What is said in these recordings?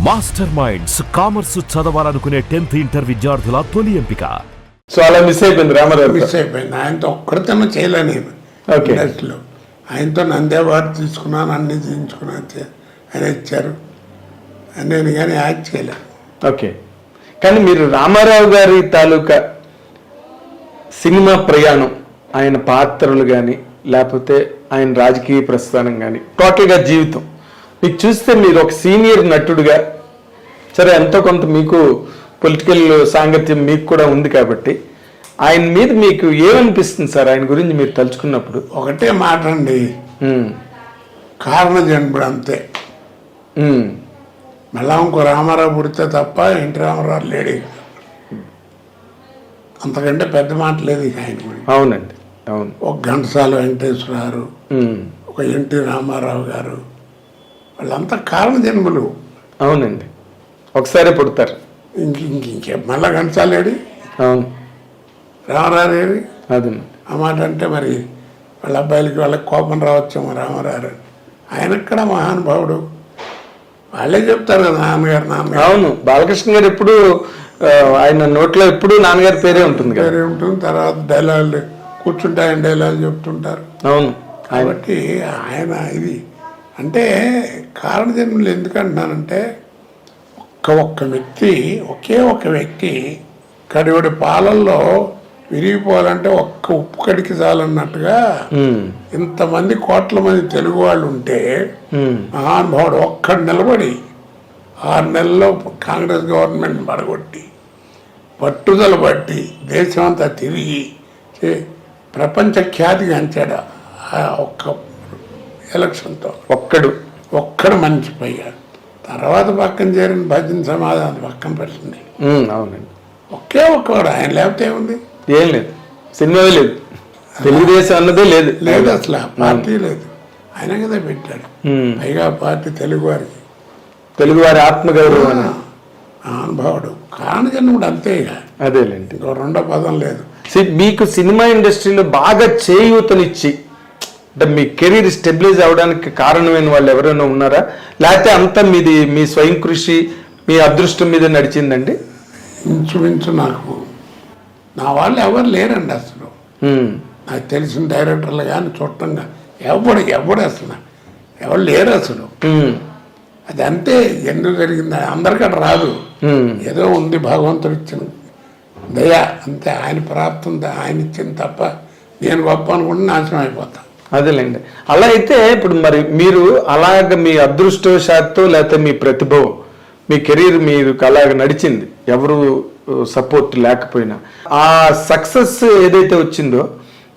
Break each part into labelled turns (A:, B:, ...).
A: Master minds commerce చదవాలనుకునే 10th inter విద్యార్థుల తొలి ఎంపిక.
B: సో అలా మిస్ అయిపోయింది రామారావు.
C: మిస్ అయిపోయింది. ఆయనతో ఒక్కడితేనే చేయలే నేను ఇండస్ట్రీలో. ఆయనతో నంది అవార్డు తీసుకున్నాను, అన్ని తీయించుకున్నాను, ఆయన ఇచ్చారు, నేను కానీ యాక్ట్ చేయలేదు.
B: ఓకే, కానీ మీరు రామారావు గారి తాలూకా సినిమా ప్రయాణం, ఆయన పాత్రలు కానీ లేకపోతే ఆయన రాజకీయ ప్రస్థానం కానీ టోటల్గా జీవితం మీకు చూస్తే మీరు ఒక సీనియర్ నటుడుగా, సరే ఎంతో కొంత మీకు పొలిటికల్ సాంగత్యం మీకు కూడా ఉంది కాబట్టి ఆయన మీద మీకు ఏమనిపిస్తుంది సార్? ఆయన గురించి మీరు తలుచుకున్నప్పుడు
C: ఒకటే మాట అండి, కారణ జన్ముడు అంతే. మళ్ళా ఇంకో రామారావు పుడితే తప్ప ఎన్టీ రామారావు లేడే, అంతకంటే పెద్ద మాట లేదు ఇక ఆయన గురించి.
B: అవునండి, అవును.
C: ఒక ఘంటసాల వెంకటేశ్వరరావు, ఒక ఎన్టీ రామారావు గారు, వాళ్ళంతా కారణ జన్ములు.
B: అవునండి, ఒకసారి పుడతారు.
C: ఇంకే మళ్ళా ఘంటసాలేడి,
B: అవును,
C: రామారావు ఏడి.
B: అది
C: ఆ మాట అంటే మరి వాళ్ళ అబ్బాయిలకి వాళ్ళకి కోపం రావచ్చేమో రామారావు. ఆయనక్కడ మహానుభావుడు, వాళ్ళే చెప్తారు కదా నాన్నగారు.
B: అవును, బాలకృష్ణ గారు ఎప్పుడు ఆయన నోట్లో ఎప్పుడు నాన్నగారి పేరే ఉంటుంది,
C: పేరే ఉంటుంది. తర్వాత డైలాగులు కూర్చుంటే ఆయన డైలాగులు చెప్తుంటారు.
B: అవును,
C: కాబట్టి ఆయన ఇది అంటే కారణ జన్మలు ఎందుకంటున్నానంటే ఒక్క వ్యక్తి, ఒకే ఒక వ్యక్తి కడివడి పాలల్లో విరిగిపోవాలంటే ఒక్క ఉప్పు కడికి చాలన్నట్టుగా ఇంతమంది కోట్ల మంది తెలుగు వాళ్ళు ఉంటే మహానుభావుడు ఒక్కడు నిలబడి 6 నెలల్లో కాంగ్రెస్ గవర్నమెంట్ పడగొట్టి పట్టుదల బట్టి దేశమంతా తిరిగి ప్రపంచ ఖ్యాతి గంచాడు ఒక్క ఎలక్షన్తో. ఒక్కడు మర్చిపోయాడు. తర్వాత పక్కన చేరిన భజన సమాధానం పక్కన పెట్టండి.
B: అవునండి,
C: ఒకే ఒక్కడు ఆయన, లేకపోతే ఏముంది?
B: ఏం లేదు, సినిమా లేదు, తెలుగుదేశం అన్నదే లేదు,
C: లేదు అసలు పార్టీ లేదు. ఆయన కదా పెట్టాడు. పైగా పార్టీ తెలుగువారి
B: ఆత్మగౌరవం
C: అనుభవుడు కారణజన్ముడు అంతే. ఇక
B: అదేలేండి,
C: ఇంకో రెండో పదం లేదు.
B: మీకు సినిమా ఇండస్ట్రీలో బాగా చేయూతనిచ్చి అంటే మీ కెరీర్ స్టెబిలైజ్ అవడానికి కారణమైన వాళ్ళు ఎవరైనా ఉన్నారా, లేకపోతే అంతా మీది మీ స్వయం కృషి మీ అదృష్టం మీద నడిచిందండి?
C: ఇంచుమించు నాకు నా వాళ్ళు ఎవరు లేరండి అసలు. నాకు తెలిసిన డైరెక్టర్లు కానీ చుట్టంగా ఎవడు అసలు ఎవరు లేరు అసలు. అది అంతే, ఎందుకు జరిగింది అందరికీ రాదు, ఏదో ఉంది భగవంతుడు ఇచ్చిన దయ అంతే. ఆయన ప్రాప్తం ఆయన ఇచ్చింది తప్ప నేను గొప్ప అనుకుంటే నాశనం అయిపోతా.
B: అదేలేండి, అలా అయితే ఇప్పుడు మరి మీరు అలాగ మీ అదృష్టవశాత్తు లేకపోతే మీ ప్రతిభ మీ కెరీర్ మీరు అలాగ నడిచింది, ఎవరు సపోర్ట్ లేకపోయినా ఆ సక్సెస్ ఏదైతే వచ్చిందో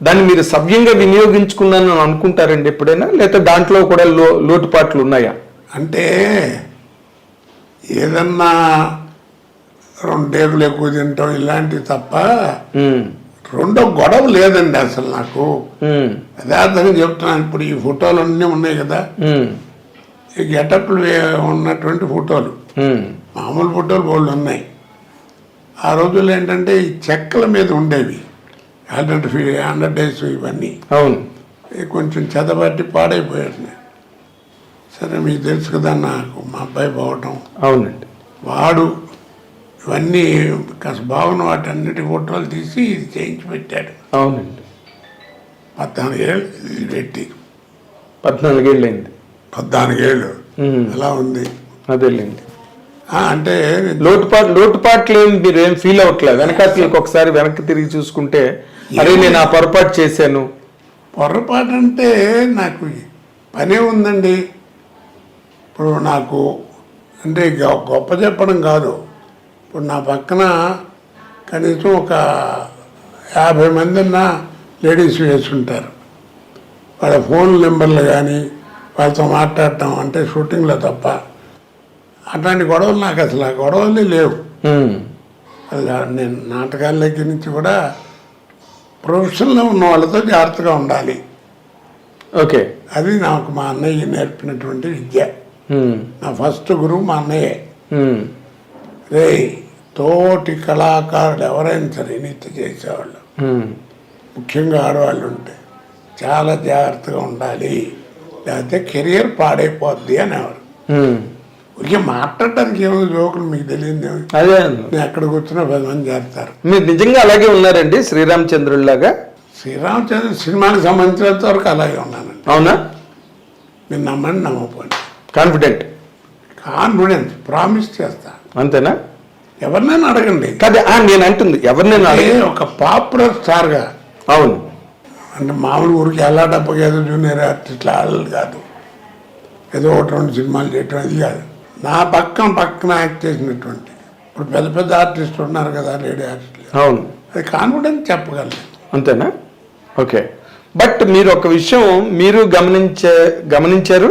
B: దాన్ని మీరు సవ్యంగా వినియోగించుకున్నాను అనుకుంటారండి ఎప్పుడైనా, లేకపోతే దాంట్లో కూడా లోటుపాట్లు ఉన్నాయా?
C: అంటే ఏదన్నా 2 డేగులు ఎక్కువ తింటాం ఇలాంటివి తప్ప రెండో గొడవ లేదండి అసలు నాకు. యథార్థంగా చెప్తున్నాను. ఇప్పుడు ఈ ఫోటోలు అన్నీ ఉన్నాయి కదా, ఈ గెటప్లు ఉన్నటువంటి ఫోటోలు, మామూలు ఫోటోలు బోల్డ్ ఉన్నాయి. ఆ రోజుల్లో ఏంటంటే ఈ చెక్కల మీద ఉండేవి 100 డేస్ ఇవన్నీ.
B: అవును,
C: కొంచెం చెదబట్టి పాడైపోయాడు. సరే మీకు తెలుసు కదా, నాకు మా అబ్బాయి పోవటం,
B: అవునండి,
C: వాడు ఇవన్నీ కాస్త బాగున్న వాటి అన్నిటి ఫోటోలు తీసి ఇది చేయించి పెట్టాడు.
B: అవునండి,
C: 14 ఏళ్ళు ఇది పెట్టి
B: 14 ఏళ్ళైంది.
C: 14 ఏళ్ళు అలా ఉంది.
B: అదేలేండి,
C: అంటే
B: లోటుపాట్లు ఏం మీరు ఏం ఫీల్ అవ్వట్లేదు? వెనకాతలకు ఒకసారి వెనక్కి తిరిగి చూసుకుంటే అరే నేను ఆ పొరపాటు చేశాను.
C: పొరపాటు అంటే నాకు పనే ఉందండి. ఇప్పుడు నాకు అంటే గొప్ప చెప్పడం కాదు, ఇప్పుడు నా పక్కన కనీసం ఒక 50 మంది లేడీస్ వేసుంటారు. వాళ్ళ ఫోన్ నెంబర్లు కానీ వాళ్ళతో మాట్లాడటం అంటే షూటింగ్లో తప్ప అట్లాంటి గొడవలు నాకు అసలు ఆ గొడవలే లేవు. నేను నాటకాల దగ్గర నుంచి కూడా ప్రొఫెషన్లో ఉన్న వాళ్ళతో జాగ్రత్తగా ఉండాలి.
B: ఓకే,
C: అది నాకు మా అన్నయ్య నేర్పినటువంటి విద్య. నా ఫస్ట్ గురువు మా అన్నయ్యే. రే తోటి కళాకారుడు ఎవరైనా సరే నిత్య చేసేవాళ్ళు, ముఖ్యంగా ఆడవాళ్ళు ఉంటే చాలా జాగ్రత్తగా ఉండాలి, లేకపోతే కెరియర్ పాడైపోద్ది అనేవారు. ఇక మాట్లాడటానికి ఏమో జోకులు మీకు తెలియదు.
B: అదే
C: నేను ఎక్కడ కూర్చున్నా 10 మంది చేస్తారు.
B: మీరు నిజంగా అలాగే ఉన్నారండి శ్రీరామచంద్రుడిలాగా?
C: శ్రీరామచంద్ర సినిమాకి సంబంధించినంత వరకు అలాగే ఉన్నానండి.
B: అవునా?
C: మీరు నమ్మండి నమ్మకపోండి.
B: కాన్ఫిడెంట్
C: ప్రామిస్ చేస్తా.
B: అంతేనా?
C: ఎవరినైనా అడగండి.
B: కదా నేను అంటుంది, ఎవరినైనా
C: ఒక పాపులర్ స్టార్గా.
B: అవును.
C: అంటే మామూలు ఊరికి ఎలా డబ్బకి ఏదో జూనియర్ ఆర్టిస్ట్లు వాళ్ళు కాదు, ఏదో 1-2 సినిమాలు చేయటం అది కాదు. నా పక్కన యాక్ట్ చేసినటువంటి ఇప్పుడు పెద్ద పెద్ద ఆర్టిస్టులు ఉన్నారు కదా, లేడీ ఆర్టిస్టులు.
B: అవును.
C: అది కాన్ఫిడెన్స్ చెప్పగలను.
B: అంతేనా? ఓకే. బట్ మీరు ఒక విషయం మీరు గమనించారు,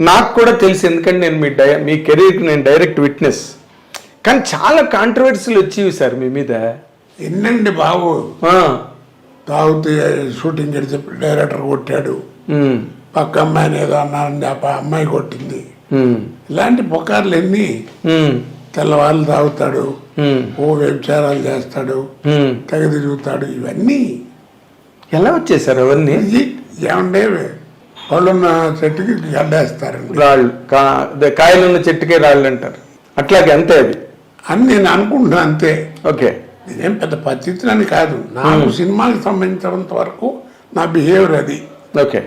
B: నాకు కూడా తెలుసు, ఎందుకంటే నేను మీ కెరీర్కి నేను డైరెక్ట్ విట్నెస్. కానీ చాలా కాంట్రవర్సీలు వచ్చేవి సార్ మీ మీద.
C: ఎన్నండి బాబు. తాగుతూ షూటింగ్ చెప్పి డైరెక్టర్ కొట్టాడు, పక్క అమ్మాయిని ఏదో అన్నారని ఆ అమ్మాయి కొట్టింది. ఇలాంటి పుకార్లు ఎన్ని. తెల్లవాళ్ళు తాగుతాడు, ఓ వ్యభిచారాలు చేస్తాడు, తెగ తిరుగుతాడు. ఇవన్నీ
B: ఎలా వచ్చేసారు అవన్నీ?
C: ఏమంటే వాళ్ళున్న చెట్టుకి గడ్డేస్తారండి,
B: రాళ్ళు. కాయలున్న చెట్టుకే రాళ్ళు అంటారు. అట్లాగే అంతే అది
C: అని నేను అనుకుంటున్నా. అంతే.
B: ఓకే.
C: నేనేం పెద్ద పద్ధతిని కాదు, నాకు సినిమాకి సంబంధించినంత వరకు నా బిహేవియర్ అది.
B: ఓకే.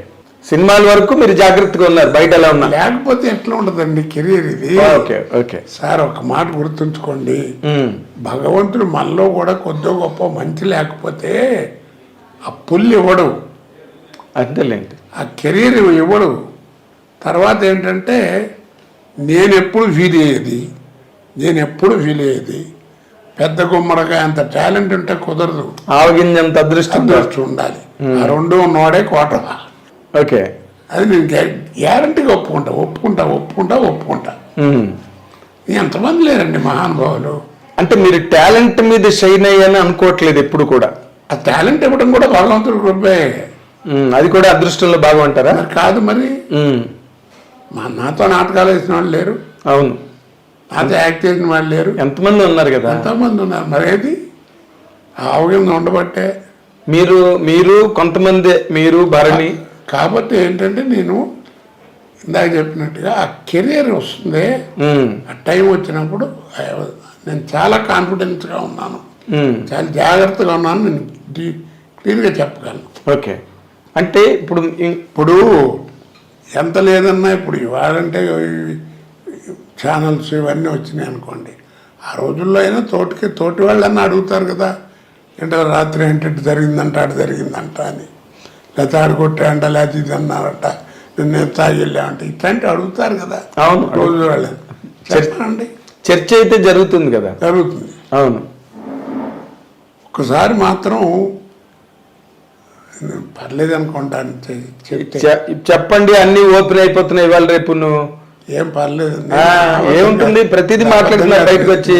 B: సినిమాల వరకు మీరు జాగ్రత్తగా ఉన్నారు, బయట ఎలా ఉన్నారు.
C: లేకపోతే ఎట్లా ఉంటదండి కెరీర్ ఇది.
B: ఓకే ఓకే
C: సార్, ఒక మాట గుర్తుంచుకోండి, భగవంతుడు మనలో కూడా కొద్దిగా గొప్ప మంచి లేకపోతే ఆ పుల్లు ఇవ్వడు.
B: అంతేలేండి.
C: ఆ కెరీర్ ఇవ్వడు. తర్వాత ఏంటంటే నేను ఎప్పుడు ఫీల్ అయ్యేది పెద్ద గుమ్మడికాయ అంత టాలెంట్ ఉంటే కుదరదు,
B: ఆవగింజంత అదృష్టం
C: ఉండాలి. ఆ 2 ఉన్నవాడే కోట.
B: ఓకే.
C: అది నేను గ్యారంటీగా ఒప్పుకుంటా. ఎంతమంది లేరండి మహానుభావులు.
B: అంటే మీరు టాలెంట్ మీద షైన్ అయ్యని అనుకోవట్లేదు ఎప్పుడు కూడా?
C: ఆ టాలెంట్ ఇవ్వడం కూడా భగవంతుడి కృపే.
B: అది కూడా అదృష్టంలో భాగం అంటారా?
C: కాదు మరి. నాతో నాటకాలు వేసిన వాళ్ళు లేరు.
B: అవును.
C: నాతో యాక్ట్ చేసిన వాళ్ళు లేరు.
B: ఎంతమంది ఉన్నారు కదా.
C: ఎంతమంది ఉన్నారు. మరేది అవగాహన ఉండబట్టే
B: మీరు కొంతమంది, మీరు భరణి.
C: కాబట్టి ఏంటంటే నేను ఇందాక చెప్పినట్టుగా ఆ కెరీర్ వస్తుంది, ఆ టైం వచ్చినప్పుడు నేను చాలా కాన్ఫిడెన్స్గా ఉన్నాను, చాలా జాగ్రత్తగా ఉన్నాను. నేను క్లియర్గా చెప్పగలను.
B: ఓకే. అంటే
C: ఇప్పుడు ఎంత లేదన్నా ఇప్పుడు ఇవాళంటే ఛానల్స్ ఇవన్నీ వచ్చినాయి అనుకోండి, ఆ రోజుల్లో అయినా తోటి వాళ్ళన్నా అడుగుతారు కదా, ఏంటో రాత్రి ఏంటంటే జరిగిందంట, అటు జరిగిందంట అని, లేకపోతే ఆడుకొట్టాయంట, లేకపోతే ఇది అన్నారట, నేను తాగిళ్ళామంటే ఇట్లాంటి అడుగుతారు కదా.
B: అవును.
C: రోజు వాళ్ళని చెప్పండి.
B: చర్చ అయితే జరుగుతుంది కదా.
C: జరుగుతుంది.
B: అవును.
C: ఒకసారి మాత్రం పర్లేదు అనుకుంటాను,
B: చెప్పండి, అన్ని ఓపెన్ అయిపోతున్నాయి ఇవాళ రేపు. నువ్వు
C: ఏం పర్లేదు,
B: ఏముంటుంది, ప్రతిదీ మాట్లాడుతున్నా బయటకు వచ్చి.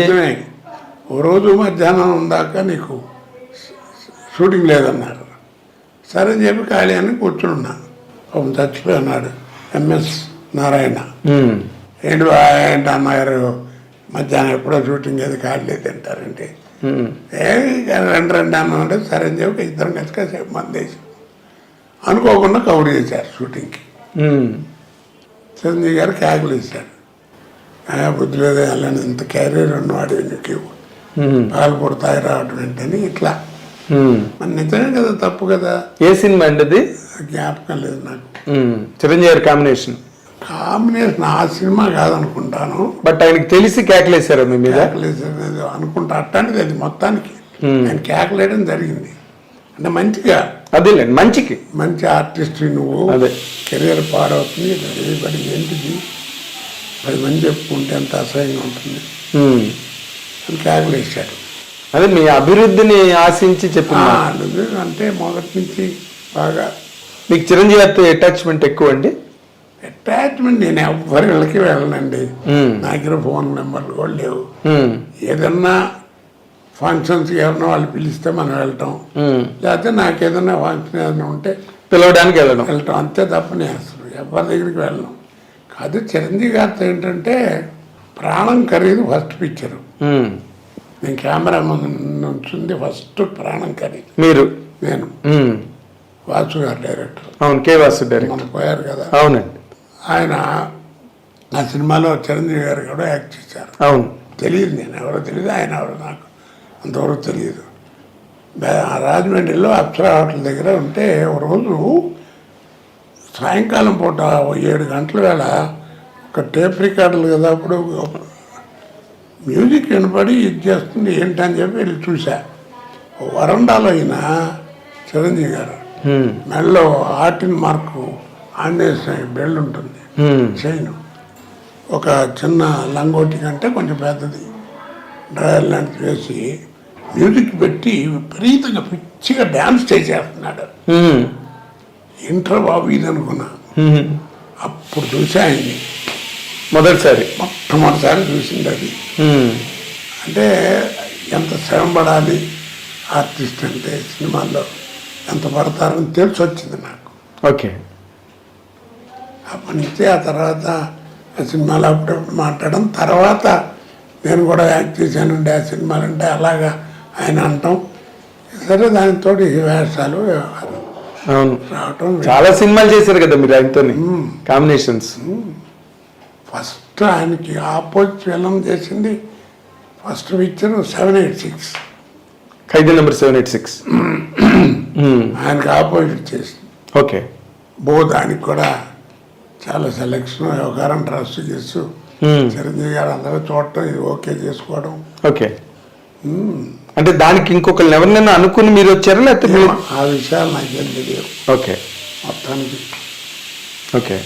C: ఓ రోజు మధ్యాహ్నం దాకా నీకు షూటింగ్ లేదన్నారు. సరే అని చెప్పి ఖాళీ అని కూర్చున్నా. చచ్చిపోయి అన్నాడు ఎంఎస్ నారాయణ. ఏంటి అన్నగారు మధ్యాహ్నం ఎప్పుడో షూటింగ్ ఏది ఖాళీ లేదు అంటారంటే, రండి అన్నామంటే సరే అని చెప్పి ఇద్దరం కలిసి కాసేపు మందేసి అనుకోకుండా కవర్ చేశారు షూటింగ్కి. చిరంజీవి గారు క్యాకులు ఇచ్చాడు, బుద్ధి లేదా వెళ్ళని ఇంత క్యారియర్ ఉన్నవాడు నీకు పాలు పుడతాయి రావడం ఏంటని ఇట్లా. మరి నిజమే కదా, తప్పు కదా.
B: ఏ సినిమా అండి అది?
C: జ్ఞాపకం లేదు నాకు.
B: చిరంజీవి గారి కాంబినేషన్
C: ఆ సినిమా కాదనుకుంటాను.
B: బట్ ఆయనకి తెలిసి కేకలేసారు మీ మీద?
C: కేకలేసారు అనుకుంటా. అట్లాంటిది అది మొత్తానికి ఆయన కేకలేయడం జరిగింది. అంటే మంచిగా,
B: అదేలేండి, మంచి
C: ఆర్టిస్ట్ నువ్వు, కెరియర్ పాడవుతుంది, ఏంటిది 10 మంది చెప్పుకుంటే ఎంత అసహ్యంగా ఉంటుంది అని కేకలేసాడు.
B: అదే మీ అభివృద్ధిని ఆశించి చెప్పిన.
C: అంటే మొదటి నుంచి బాగా.
B: మీకు చిరంజీవి గారితో అటాచ్మెంట్ ఎక్కువ అండి?
C: అటాచ్మెంట్ నేను ఎవరి వెళ్ళకి వెళ్ళనండి. నా దగ్గర ఫోన్ నెంబర్లు కూడా లేవు. ఏదన్నా ఫంక్షన్స్ ఎవరినో వాళ్ళు పిలిస్తే మనం వెళ్ళటం, లేకపోతే నాకు ఏదైనా ఫంక్షన్ ఏదైనా ఉంటే
B: పిలవడానికి వెళ్ళటం
C: అంతే తప్ప నేను అసలు ఎవరి దగ్గరికి వెళ్ళను. కాదు, చిరంజీవి గారితో ఏంటంటే ప్రాణం ఖరీదు ఫస్ట్ పిక్చరు. నేను కెమెరా ముందు నుంచింది ఫస్ట్ ప్రాణం ఖరీదు. నేను వాసు గారు డైరెక్టర్.
B: అవును, కే వాసు డైరెక్టర్.
C: మనం పోయారు కదా.
B: అవునండి.
C: ఆయన ఆ సినిమాలో చిరంజీవి గారు కూడా యాక్ట్ చేశారు.
B: అవును.
C: తెలియదు, నేను ఎవరో తెలియదు, ఆయన ఎవరో నాకు అంతవరకు తెలియదు. రాజమండ్రిలో అప్సరా హోటల్ దగ్గర ఉంటే ఒక రోజు సాయంకాలం పూట 7 గంటల వేళ ఒక టేప్ రికార్డులు కదా, అప్పుడు మ్యూజిక్ వినపడి ఇది చేస్తుంది ఏంటని చెప్పి వెళ్ళి చూసా. వరండాలో అయిన చిరంజీవి గారు మెడలో ఆర్టిన్ మార్కు ఆంజనేయ స్వామి బెల్ట్ ఉంటుంది, చైన్, ఒక చిన్న లంగోటి కంటే కొంచెం పెద్దది డ్రాయర్ లాంటిది వేసి మ్యూజిక్ పెట్టి విపరీతంగా పిచ్చిగా డ్యాన్స్ చేసేస్తున్నాడు. ఇంటర్ బాబు ఇది అనుకున్నా. అప్పుడు చూసా ఆయన్ని మొట్టమొదటిసారి చూసింది అది. అంటే ఎంత శ్రమ పడాలి ఆర్టిస్ట్ అంటే, సినిమాల్లో ఎంత పడతారని తెలిసి వచ్చింది నాకు.
B: ఓకే.
C: అప్పటి నుంచి ఆ తర్వాత ఆ సినిమాలు అప్పుడప్పుడు మాట్లాడడం, తర్వాత నేను కూడా యాక్ట్ చేశానండి ఆ సినిమాలంటే అలాగా ఆయన అంటాం. సరే దానితో వేషాలు వ్యవహారం
B: అవును
C: రావటం.
B: చాలా సినిమాలు చేశారు కదా మీరు ఆయనతో కాంబినేషన్స్.
C: ఫస్ట్ ఆయనకి ఆపోజిట్ ఫిల్మ్ చేసింది ఫస్ట్ పిక్చర్ 786,
B: ఖైదీ నెంబర్ 786.
C: ఆయనకి ఆపోజిట్ చేసింది.
B: ఓకే.
C: దానికి కూడా చాలా సెలెక్షన్ వ్యవహారం ట్రస్ట్ చేస్తూ చిరంజీవి గారు అందరూ చూడటం, ఇది ఓకే చేసుకోవడం.
B: ఓకే. అంటే దానికి ఇంకొకరిని ఎవరినైనా అనుకుని మీరు వచ్చారా లేకపోతే
C: ఆ విషయాలు నాకేం తెలియదు
B: ఓకే
C: మొత్తానికి.
B: ఓకే.